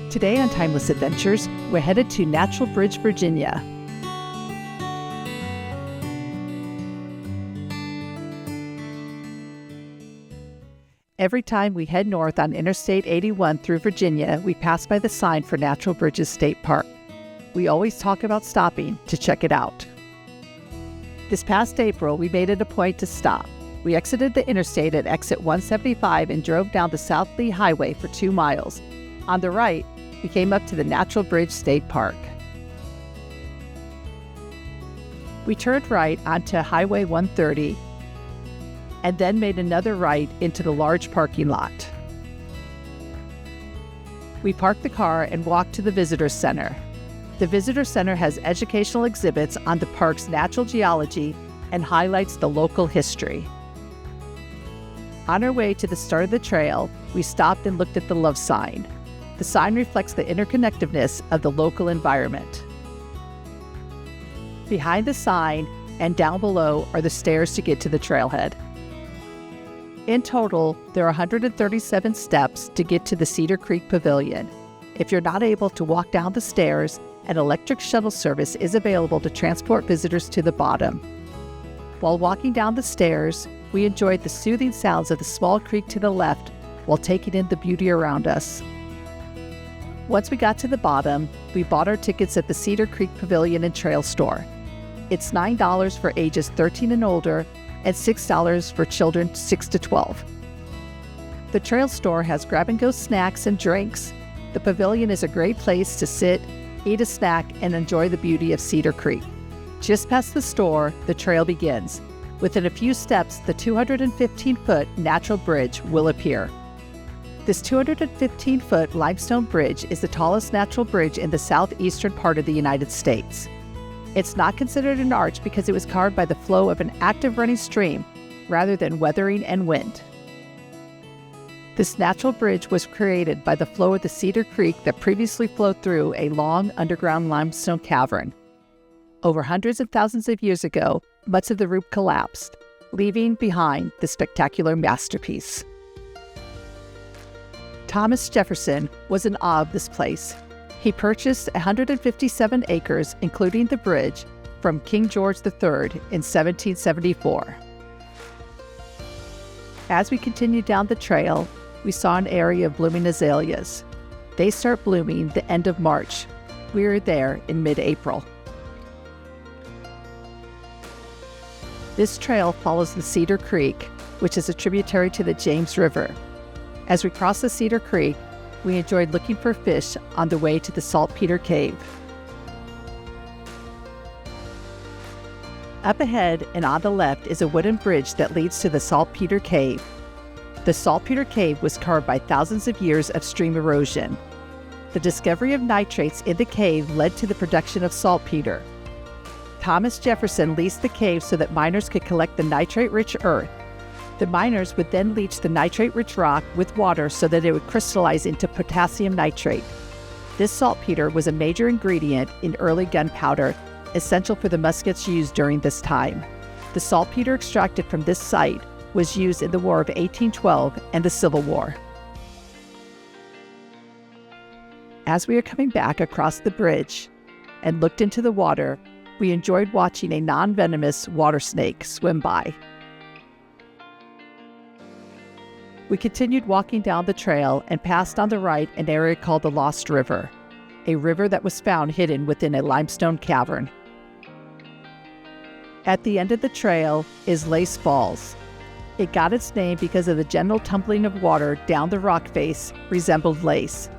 Today on Timeless Adventures, we're headed to Natural Bridge, Virginia. Every time we head north on Interstate 81 through Virginia, we pass by the sign for Natural Bridges State Park. We always talk about stopping to check it out. This past April, we made it a point to stop. We exited the interstate at exit 175 and drove down the South Lee Highway for 2 miles. On the right, we came up to the Natural Bridge State Park. We turned right onto Highway 130 and then made another right into the large parking lot. We parked the car and walked to the Visitor Center. The Visitor Center has educational exhibits on the park's natural geology and highlights the local history. On our way to the start of the trail, we stopped and looked at the love sign. The sign reflects the interconnectedness of the local environment. Behind the sign and down below are the stairs to get to the trailhead. In total, there are 137 steps to get to the Cedar Creek Pavilion. If you're not able to walk down the stairs, an electric shuttle service is available to transport visitors to the bottom. While walking down the stairs, we enjoyed the soothing sounds of the small creek to the left while taking in the beauty around us. Once we got to the bottom, we bought our tickets at the Cedar Creek Pavilion and Trail Store. It's $9 for ages 13 and older and $6 for children 6 to 12. The Trail Store has grab-and-go snacks and drinks. The pavilion is a great place to sit, eat a snack, and enjoy the beauty of Cedar Creek. Just past the store, the trail begins. Within a few steps, the 215-foot natural bridge will appear. This 215-foot limestone bridge is the tallest natural bridge in the southeastern part of the United States. It's not considered an arch because it was carved by the flow of an active running stream rather than weathering and wind. This natural bridge was created by the flow of the Cedar Creek that previously flowed through a long underground limestone cavern. Over hundreds of thousands of years ago, much of the roof collapsed, leaving behind this spectacular masterpiece. Thomas Jefferson was in awe of this place. He purchased 157 acres, including the bridge, from King George III in 1774. As we continued down the trail, we saw an area of blooming azaleas. They start blooming the end of March. We were there in mid-April. This trail follows the Cedar Creek, which is a tributary to the James River. As we crossed the Cedar Creek, we enjoyed looking for fish on the way to the Saltpeter Cave. Up ahead and on the left is a wooden bridge that leads to the Saltpeter Cave. The Saltpeter Cave was carved by thousands of years of stream erosion. The discovery of nitrates in the cave led to the production of saltpeter. Thomas Jefferson leased the cave so that miners could collect the nitrate-rich earth. The miners would then leach the nitrate-rich rock with water so that it would crystallize into potassium nitrate. This saltpeter was a major ingredient in early gunpowder, essential for the muskets used during this time. The saltpeter extracted from this site was used in the War of 1812 and the Civil War. As we were coming back across the bridge and looked into the water, we enjoyed watching a non-venomous water snake swim by. We continued walking down the trail and passed on the right an area called the Lost River, a river that was found hidden within a limestone cavern. At the end of the trail is Lace Falls. It got its name because of the gentle tumbling of water down the rock face resembled lace.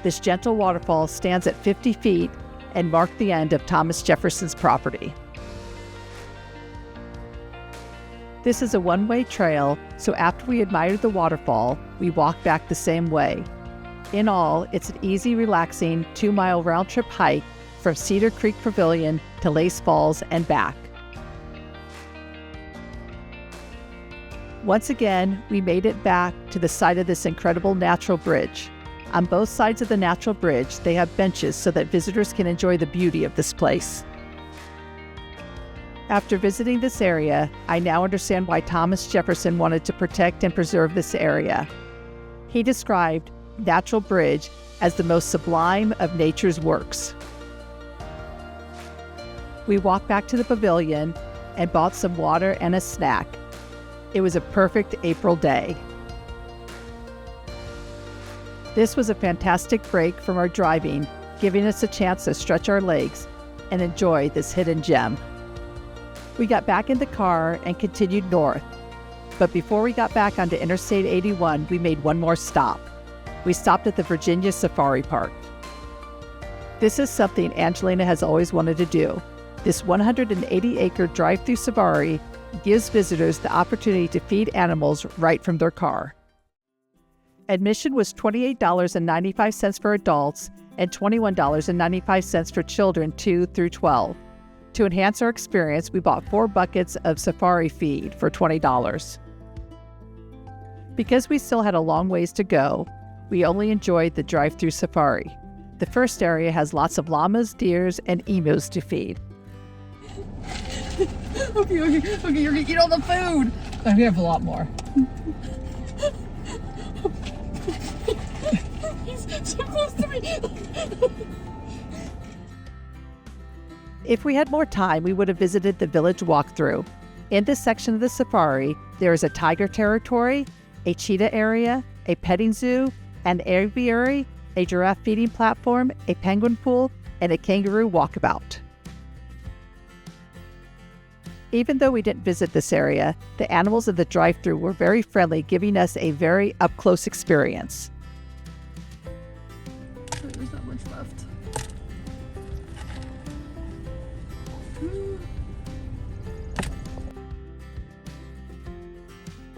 This gentle waterfall stands at 50 feet and marked the end of Thomas Jefferson's property. This is a one-way trail, so after we admired the waterfall, we walked back the same way. In all, it's an easy, relaxing 2-mile round-trip hike from Cedar Creek Pavilion to Lace Falls and back. Once again, we made it back to the site of this incredible natural bridge. On both sides of the natural bridge, they have benches so that visitors can enjoy the beauty of this place. After visiting this area, I now understand why Thomas Jefferson wanted to protect and preserve this area. He described Natural Bridge as the most sublime of nature's works. We walked back to the pavilion and bought some water and a snack. It was a perfect April day. This was a fantastic break from our driving, giving us a chance to stretch our legs and enjoy this hidden gem. We got back in the car and continued north, but before we got back onto Interstate 81, we made one more stop. We stopped at the Virginia Safari Park. This is something Angelina has always wanted to do. This 180-acre drive-through safari gives visitors the opportunity to feed animals right from their car. Admission was $28.95 for adults and $21.95 for children 2 through 12. To enhance our experience, we bought 4 buckets of safari feed for $20. Because we still had a long ways to go, we only enjoyed the drive-through safari. The first area has lots of llamas, deers, and emus to feed. Okay, you're gonna eat all the food. I have a lot more. He's so close to me. If we had more time, we would have visited the village walkthrough. In this section of the safari, there is a tiger territory, a cheetah area, a petting zoo, an aviary, a giraffe feeding platform, a penguin pool, and a kangaroo walkabout. Even though we didn't visit this area, the animals in the drive-thru were very friendly, giving us a very up-close experience. There's not much left.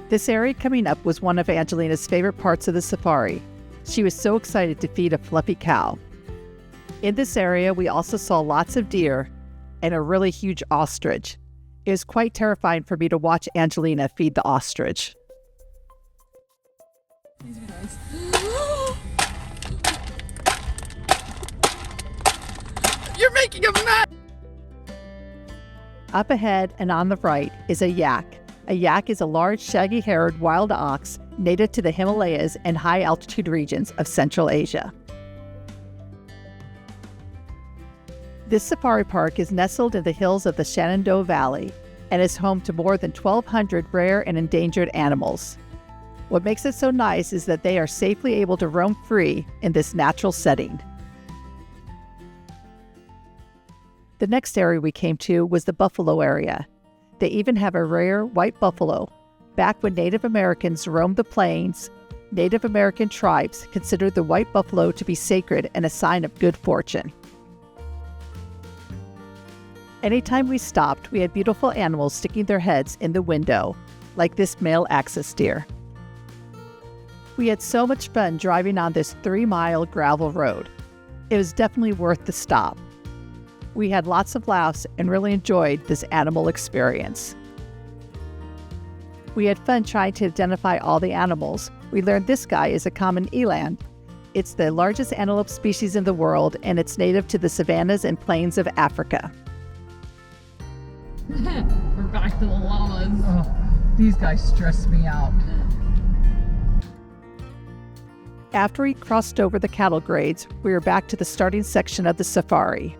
This area coming up was one of Angelina's favorite parts of the safari. She was so excited to feed a fluffy cow. In this area, we also saw lots of deer and a really huge ostrich. It was quite terrifying for me to watch Angelina feed the ostrich. Please be nice. You're making a mess! Up ahead and on the right is a yak. A yak is a large, shaggy-haired wild ox native to the Himalayas and high-altitude regions of Central Asia. This safari park is nestled in the hills of the Shenandoah Valley and is home to more than 1,200 rare and endangered animals. What makes it so nice is that they are safely able to roam free in this natural setting. The next area we came to was the buffalo area. They even have a rare white buffalo. Back when Native Americans roamed the plains, Native American tribes considered the white buffalo to be sacred and a sign of good fortune. Anytime we stopped, we had beautiful animals sticking their heads in the window, like this male axis deer. We had so much fun driving on this 3-mile gravel road. It was definitely worth the stop. We had lots of laughs and really enjoyed this animal experience. We had fun trying to identify all the animals. We learned this guy is a common eland. It's the largest antelope species in the world, and it's native to the savannas and plains of Africa. We're back to the llamas. Oh, these guys stress me out. After we crossed over the cattle grades, we were back to the starting section of the safari.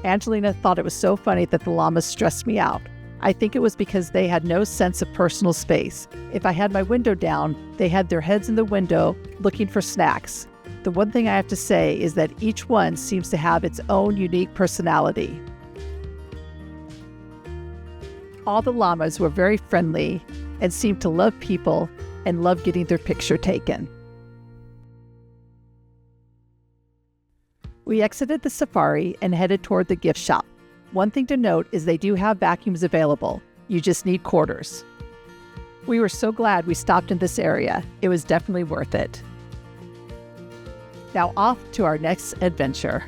Angelina thought it was so funny that the llamas stressed me out. I think it was because they had no sense of personal space. If I had my window down, they had their heads in the window looking for snacks. The one thing I have to say is that each one seems to have its own unique personality. All the llamas were very friendly and seemed to love people and love getting their picture taken. We exited the safari and headed toward the gift shop. One thing to note is they do have vacuums available. You just need quarters. We were so glad we stopped in this area. It was definitely worth it. Now off to our next adventure.